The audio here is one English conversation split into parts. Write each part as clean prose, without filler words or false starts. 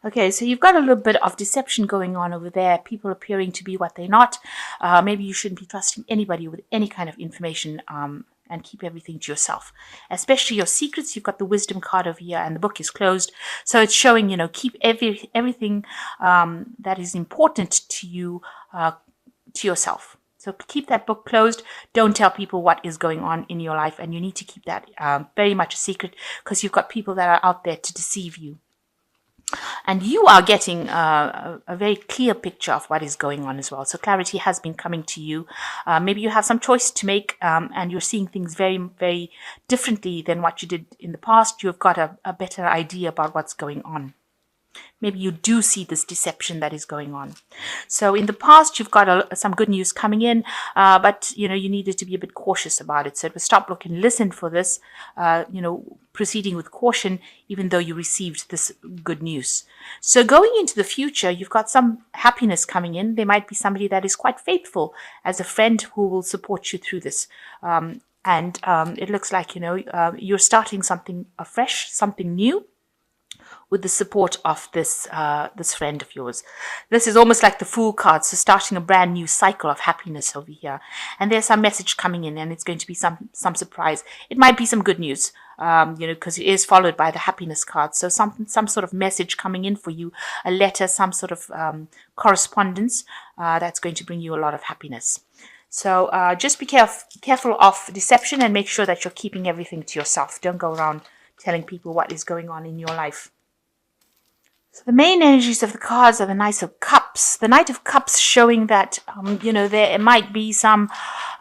Okay, so you've got a little bit of deception going on over there, people appearing to be what they're not. Maybe you shouldn't be trusting anybody with any kind of information, and keep everything to yourself, especially your secrets. You've got the wisdom card over here, and the book is closed. So it's showing, keep everything that is important to you to yourself. So keep that book closed. Don't tell people what is going on in your life, and you need to keep that very much a secret, because you've got people that are out there to deceive you. And you are getting a very clear picture of what is going on as well. So clarity has been coming to you. Maybe you have some choice to make, and you're seeing things very, very differently than what you did in the past. You've got a better idea about what's going on. Maybe you do see this deception that is going on. So in the past, you've got some good news coming in, but you needed to be a bit cautious about it. So it was stop, look, and listen for this, proceeding with caution, even though you received this good news. So going into the future, you've got some happiness coming in. There might be somebody that is quite faithful as a friend who will support you through this. And it looks like, you're starting something afresh, something new, with the support of this friend of yours. This is almost like the Fool card, so starting a brand new cycle of happiness over here. And there's some message coming in, and it's going to be some surprise. It might be some good news, because it is followed by the happiness card. So some sort of message coming in for you, a letter, some sort of correspondence that's going to bring you a lot of happiness. So just be careful of deception, and make sure that you're keeping everything to yourself. Don't go around telling people what is going on in your life. So the main energies of the cards are the Knight of Cups. The Knight of Cups showing that, there might be some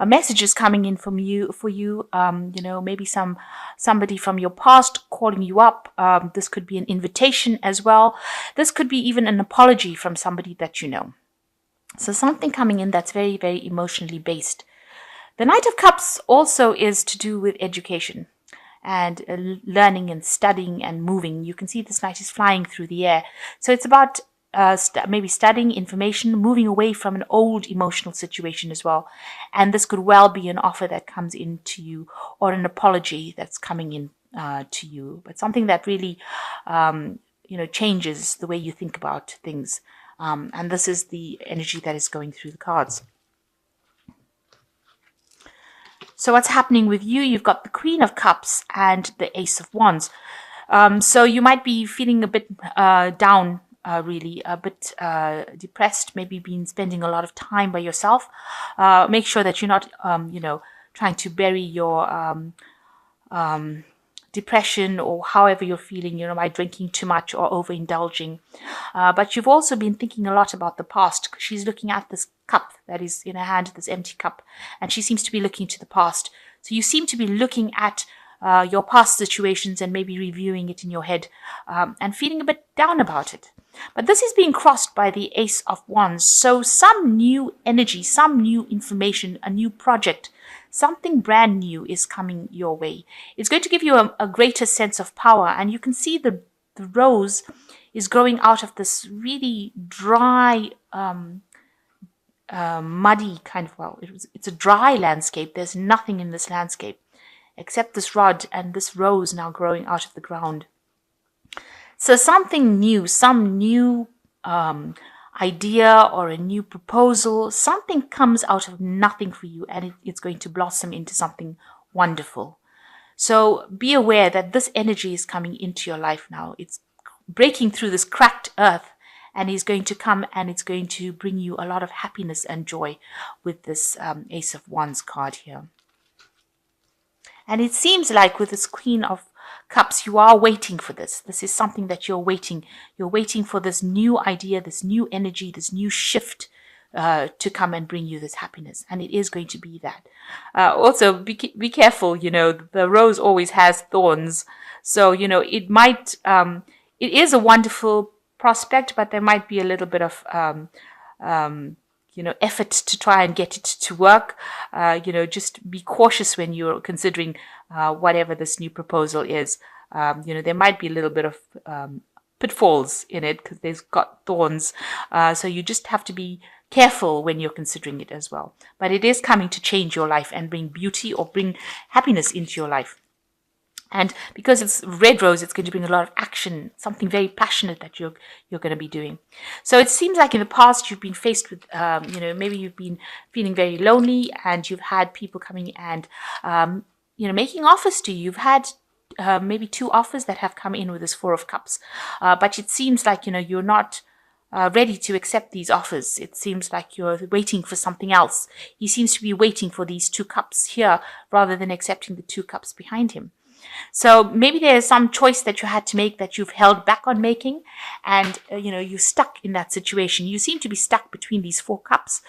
messages coming in for you. Maybe somebody from your past calling you up. This could be an invitation as well. This could be even an apology from somebody that you know. So something coming in that's very, very emotionally based. The Knight of Cups also is to do with education and learning and studying and moving. You can see this knight is flying through the air. So it's about maybe studying information, moving away from an old emotional situation as well. And this could well be an offer that comes in to you, or an apology that's coming in to you. But something that really, changes the way you think about things. And this is the energy that is going through the cards. So what's happening with you? You've got the Queen of Cups and the Ace of Wands. So you might be feeling a bit down, really, a bit depressed, maybe been spending a lot of time by yourself. Make sure that you're not, trying to bury your depression, or however you're feeling, by drinking too much or overindulging. But you've also been thinking a lot about the past. She's looking at this cup that is in her hand, this empty cup, and she seems to be looking to the past. So you seem to be looking at your past situations and maybe reviewing it in your head, and feeling a bit down about it. But this is being crossed by the Ace of Wands. So some new energy, some new information, a new project, something brand new is coming your way. It's going to give you a greater sense of power. And you can see the rose is growing out of this really dry, muddy kind of, it's a dry landscape. There's nothing in this landscape except this rod and this rose now growing out of the ground. So something new, some new idea or a new proposal, something comes out of nothing for you, and it's going to blossom into something wonderful. So be aware that this energy is coming into your life now. It's breaking through this cracked earth, and is going to come, and it's going to bring you a lot of happiness and joy with this Ace of Wands card here. And it seems like with this Queen of Cups, you are waiting for this. This is something that you're waiting. You're waiting for this new idea, this new energy, this new shift to come and bring you this happiness. And it is going to be that. Also, be careful, the rose always has thorns. So, it might, it is a wonderful prospect, but there might be a little bit of, effort to try and get it to work. Just be cautious when you're considering whatever this new proposal is. There might be a little bit of pitfalls in it because there's got thorns. So you just have to be careful when you're considering it as well. But it is coming to change your life and bring beauty or bring happiness into your life. And because it's red rose, it's going to bring a lot of action, something very passionate that you're going to be doing. So it seems like in the past you've been faced with, maybe you've been feeling very lonely, and you've had people coming and, making offers to you. You've had maybe 2 offers that have come in with this 4 of Cups, but it seems like you're not ready to accept these offers. It seems like you're waiting for something else. He seems to be waiting for these 2 cups here rather than accepting the 2 cups behind him. So maybe there's some choice that you had to make that you've held back on making, and you're stuck in that situation. You seem to be stuck between these 4 cups.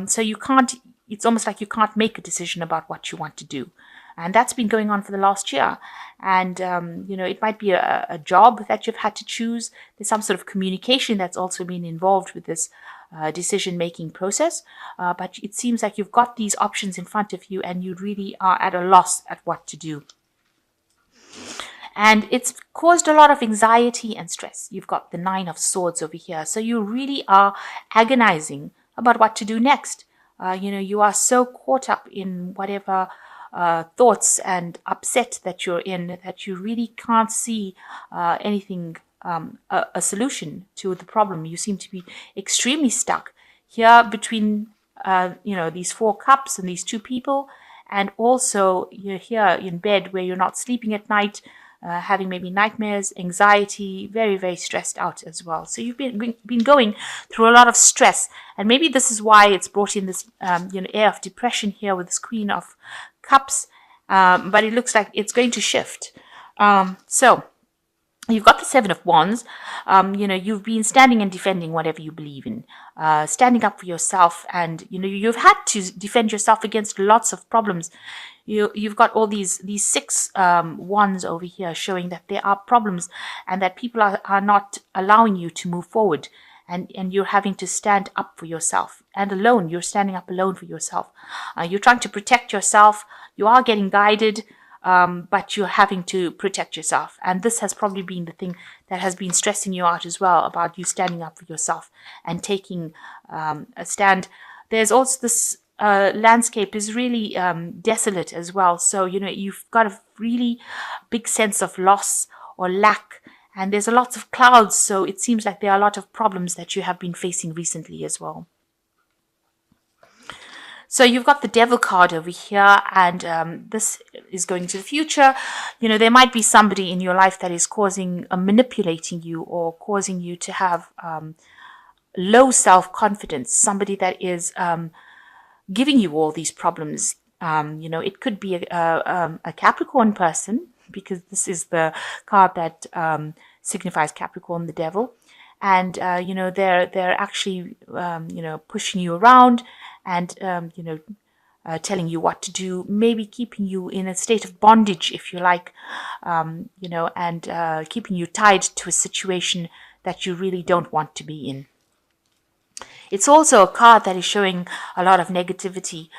So you can't. It's almost like you can't make a decision about what you want to do, and that's been going on for the last year. And it might be a job that you've had to choose. There's some sort of communication that's also been involved with this decision-making process. But it seems like you've got these options in front of you, and you really are at a loss at what to do. And it's caused a lot of anxiety and stress. You've got the 9 of Swords over here. So you really are agonizing about what to do next. You are so caught up in whatever thoughts and upset that you're in that you really can't see anything, a solution to the problem. You seem to be extremely stuck here between, these 4 cups and these 2 people. And also you're here in bed where you're not sleeping at night, having maybe nightmares, anxiety, very, very stressed out as well. So you've been going through a lot of stress. And maybe this is why it's brought in this, air of depression here with this Queen of Cups. But it looks like it's going to shift. So you've got the 7 of Wands. You've been standing and defending whatever you believe in, standing up for yourself, and you've had to defend yourself against lots of problems. You've got all these 6 wands over here showing that there are problems and that people are not allowing you to move forward, and you're having to stand up for yourself, and alone. You're standing up alone for yourself. You're trying to protect yourself. You are getting guided, but you're having to protect yourself. And this has probably been the thing that has been stressing you out as well, about you standing up for yourself and taking a stand. There's also this landscape is really desolate as well. So, you've got a really big sense of loss or lack, and there's a lot of clouds. So it seems like there are a lot of problems that you have been facing recently as well. So you've got the Devil card over here, and this is going to the future. There might be somebody in your life that is manipulating you, or causing you to have low self-confidence, somebody that is giving you all these problems. It could be a Capricorn person, because this is the card that signifies Capricorn, the devil. And, they're actually, pushing you around and, telling you what to do, maybe keeping you in a state of bondage, if you like, and keeping you tied to a situation that you really don't want to be in. It's also a card that is showing a lot of negativity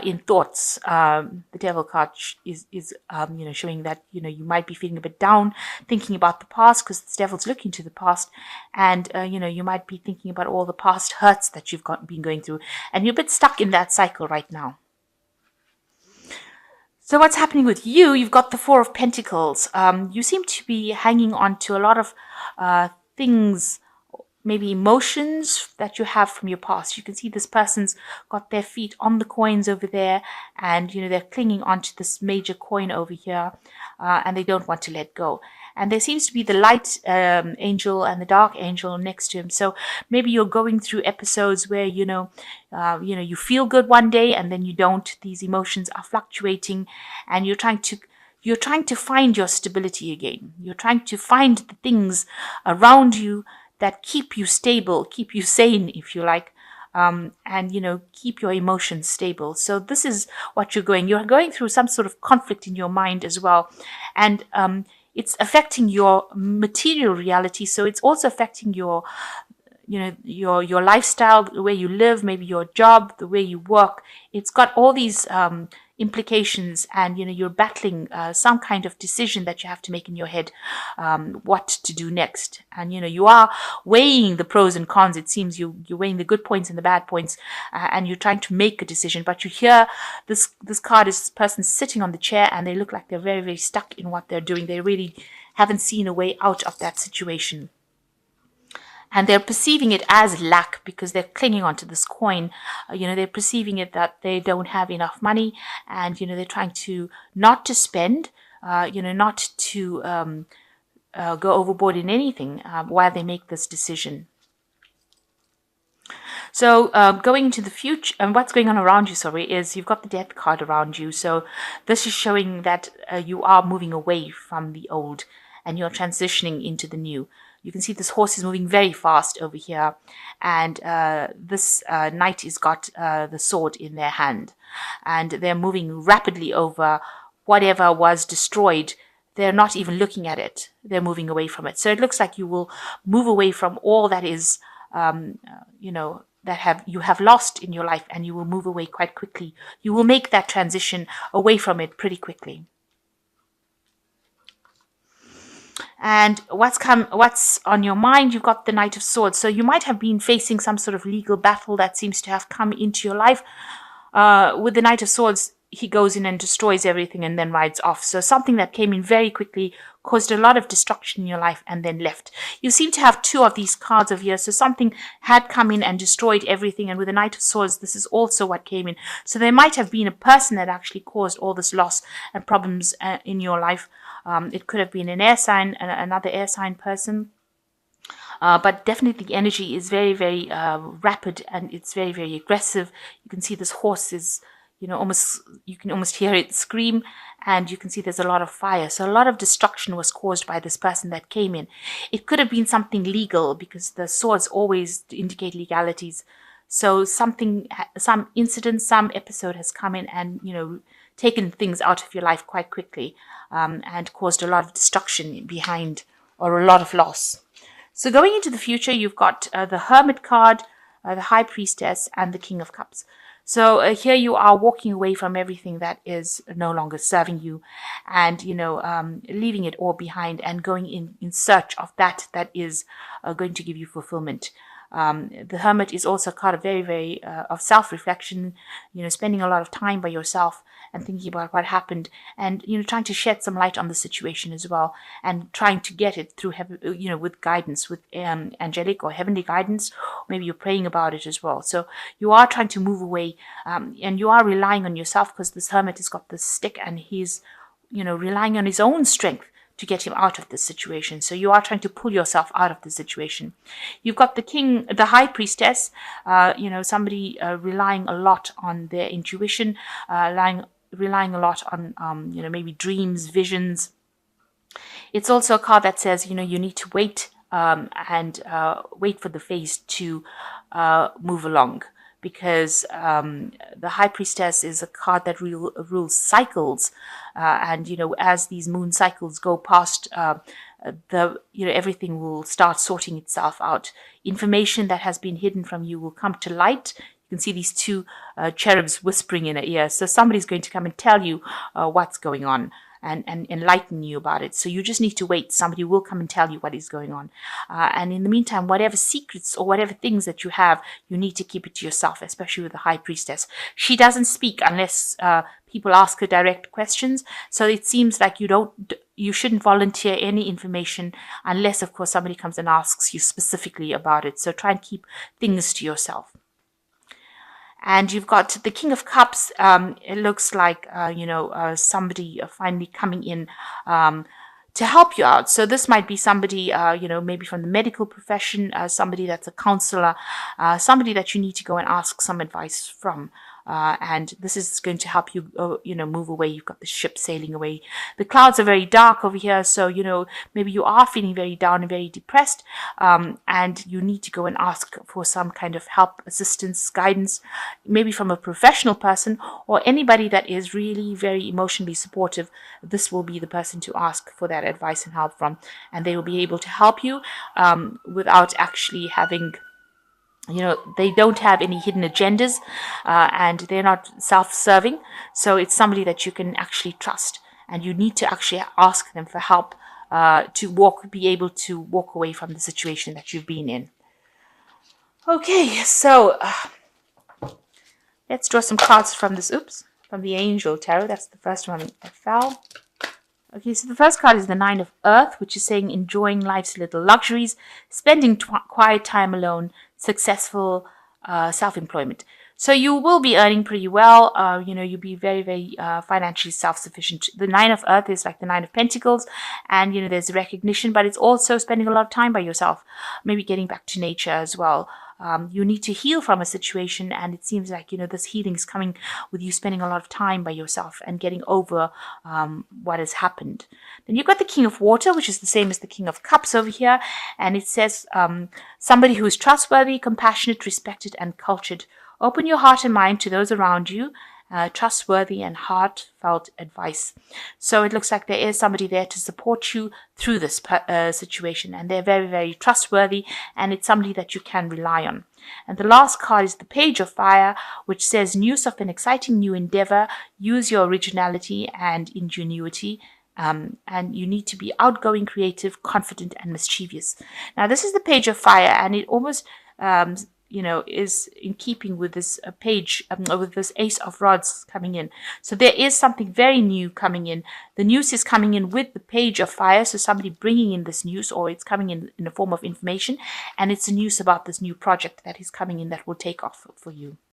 in thoughts. The Devil card is showing that you might be feeling a bit down, thinking about the past, because the Devil's looking to the past, and you might be thinking about all the past hurts that you've been going through, and you're a bit stuck in that cycle right now. So what's happening with you? You've got the 4 of Pentacles. You seem to be hanging on to a lot of things, maybe emotions that you have from your past. You can see this person's got their feet on the coins over there, and they're clinging onto this major coin over here, and they don't want to let go. And there seems to be the light angel and the dark angel next to him. So maybe you're going through episodes where you feel good one day and then you don't. These emotions are fluctuating, and you're trying to find your stability again. You're trying to find the things around you that keep you stable, keep you sane, if you like, and keep your emotions stable. So this is what you're going through some sort of conflict in your mind as well, and it's affecting your material reality. So it's also affecting your lifestyle, the way you live, maybe your job, the way you work. It's got all these implications, and you're battling some kind of decision that you have to make in your head, what to do next. And you are weighing the pros and cons. It seems you're weighing the good points and the bad points, and you're trying to make a decision. But you hear this card is this person sitting on the chair, and they look like they're very, very stuck in what they're doing. They really haven't seen a way out of that situation. And they're perceiving it as lack because they're clinging onto this coin. They're perceiving it that they don't have enough money, and they're trying to not to spend, not to go overboard in anything while they make this decision. So going into the future, and what's going on around you, is you've got the Death card around you. So this is showing that you are moving away from the old and you're transitioning into the new. You can see this horse is moving very fast over here, and this knight has got the sword in their hand, and they're moving rapidly over whatever was destroyed. They're not even looking at it. They're moving away from it. So it looks like you will move away from all that is, that you have lost in your life, and you will move away quite quickly. You will make that transition away from it pretty quickly. And what's on your mind? You've got the Knight of Swords. So you might have been facing some sort of legal battle that seems to have come into your life. With the Knight of Swords, he goes in and destroys everything and then rides off. So something that came in very quickly, caused a lot of destruction in your life, and then left. You seem to have two of these cards over here. So something had come in and destroyed everything. And with the Knight of Swords, this is also what came in. So there might have been a person that actually caused all this loss and problems in your life. It could have been an air sign, another air sign person. But definitely the energy is very, very rapid, and it's very, very aggressive. You can see this horse is, you can almost hear it scream, and you can see there's a lot of fire. So a lot of destruction was caused by this person that came in. It could have been something legal, because the swords always indicate legalities. So some incident, some episode has come in and, taken things out of your life quite quickly, and caused a lot of destruction behind, or a lot of loss. So going into the future, you've got the Hermit card, the High Priestess, and the King of Cups. So here you are walking away from everything that is no longer serving you, and leaving it all behind and going in search of that is going to give you fulfillment. The Hermit is also a card of very, very of self-reflection, spending a lot of time by yourself and thinking about what happened, and trying to shed some light on the situation as well, and trying to get it through with guidance, with angelic or heavenly guidance. Maybe you're praying about it as well. So you are trying to move away, and you are relying on yourself, because this Hermit has got this stick, and he's relying on his own strength to get him out of this situation. So you are trying to pull yourself out of the situation. You've got the High Priestess, somebody relying a lot on their intuition, relying a lot on, maybe dreams, visions. It's also a card that says, you need to wait, and wait for the phase to move along. Because the High Priestess is a card that rules cycles, and as these moon cycles go past, everything will start sorting itself out. Information that has been hidden from you will come to light. You can see these two cherubs whispering in her ear. So somebody's going to come and tell you what's going on, and enlighten you about it. So you just need to wait. Somebody will come and tell you what is going on. And in the meantime, whatever secrets or whatever things that you have, you need to keep it to yourself, especially with the High Priestess. She doesn't speak unless people ask her direct questions. So it seems like you shouldn't volunteer any information unless, of course, somebody comes and asks you specifically about it. So try and keep things to yourself. And you've got the King of Cups. It looks like, somebody finally coming in to help you out. So this might be somebody, maybe from the medical profession, somebody that's a counselor, somebody that you need to go and ask some advice from. And this is going to help you, move away. You've got the ship sailing away. The clouds are very dark over here. So, maybe you are feeling very down and very depressed. And you need to go and ask for some kind of help, assistance, guidance, maybe from a professional person or anybody that is really very emotionally supportive. This will be the person to ask for that advice and help from. And they will be able to help you without actually having they don't have any hidden agendas, and they're not self-serving. So it's somebody that you can actually trust, and you need to actually ask them for help to be able to walk away from the situation that you've been in. Okay, so let's draw some cards from from the Angel Tarot. That's the first one that fell. Okay, so the first card is the Nine of Earth, which is saying enjoying life's little luxuries, spending quiet time alone, successful self-employment. So you will be earning pretty well. You'll be very, very financially self-sufficient. The Nine of Earth is like the Nine of Pentacles, and there's recognition, but it's also spending a lot of time by yourself, maybe getting back to nature as well. You need to heal from a situation, and it seems like this healing is coming with you spending a lot of time by yourself and getting over what has happened. Then you've got the King of Water, which is the same as the King of Cups over here, and it says somebody who is trustworthy, compassionate, respected, and cultured. Open your heart and mind to those around you. Trustworthy and heartfelt advice. So it looks like there is somebody there to support you through this situation, and they're very, very trustworthy, and it's somebody that you can rely on. And the last card is the Page of Fire, which says news of an exciting new endeavor. Use your originality and ingenuity. And you need to be outgoing, creative, confident, and mischievous. Now, this is the Page of Fire, and it almost is in keeping with this page, with this Ace of Rods coming in. So there is something very new coming in. The news is coming in with the Page of Fire, so somebody bringing in this news, or it's coming in the form of information, and it's the news about this new project that is coming in that will take off for you.